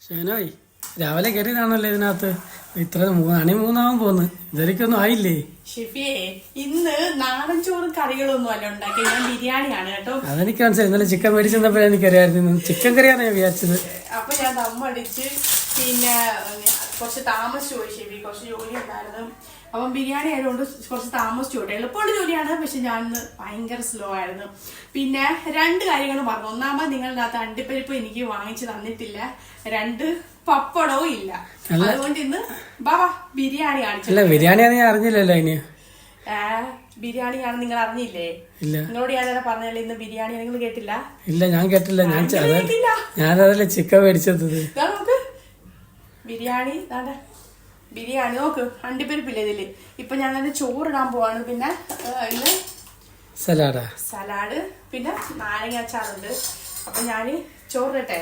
ഷേനായി രാവിലെ കയറിയതാണല്ലോ ഇതിനകത്ത്. ഇത്ര മൂന്നാവാൻ പോന്ന്, ഇതൊരിക്കൊന്നും ആയില്ലേ? ഷിഫിയെ, ഇന്ന് നാടൻ ചോറും കറികളൊന്നും അല്ല ഉണ്ടാക്കിയത്, ഞാൻ ബിരിയാണിയാണ് കേട്ടോ. അതെനിക്ക് മനസ്സിലായി. ഇന്നലെ ചിക്കൻ മേടിച്ചെന്നപ്പോഴേ എനിക്കറിയായിരുന്നു ചിക്കൻ കറിയാണ് ഞാൻ വിചാരിച്ചത്. അപ്പൊ ഞാൻ ദമ്മടിച്ച് പിന്നെ കുറച്ച് താമസിച്ചു പോയി ഷിഫി, കുറച്ച് ജോലി ഉണ്ടായിരുന്നു. അപ്പം ബിരിയാണി ആയതുകൊണ്ട് കുറച്ച് താമസിച്ചു പോട്ടെ. എളുപ്പമുള്ള ജോലിയാണ്, പക്ഷെ ഞാൻ ഭയങ്കര സ്ലോ ആയിരുന്നു. പിന്നെ 2 കാര്യങ്ങൾ പറഞ്ഞു. ഒന്നാമത് നിങ്ങളിനകത്ത് അണ്ടിപ്പരിപ്പ് എനിക്ക് വാങ്ങിച്ചു തന്നിട്ടില്ല, 2 പപ്പടവും ഇല്ല. അതുകൊണ്ട് ഇന്ന് ബാബാ ബിരിയാണി കാണിച്ചു. ബിരിയാണിയാണ് ഞാൻ അറിഞ്ഞില്ലല്ലോ. ഇനി ബിരിയാണിയാണ് നിങ്ങൾ അറിഞ്ഞില്ലേ? നിങ്ങളോട് ഞാൻ പറഞ്ഞല്ലേ ഇന്ന് ബിരിയാണി, നിങ്ങൾ കേട്ടില്ല? ഇല്ല, ഞാൻ കേട്ടില്ല. ഞാനതല്ലേ ചിക്കൻ മേടിച്ചത്. നോക്ക് ബിരിയാണി, ബിരിയാണി നോക്ക്, അണ്ടിപ്പരിപ്പില്ല ഇതില്. ഇപ്പൊ ഞാൻ തന്നെ ചോറിടാൻ പോവാണ്. പിന്നെ ഇന്ന് സലാഡ്, പിന്നെ നാരങ്ങ അച്ചാറുണ്ട്. അപ്പൊ ഞാന് ചോറിട്ടെ.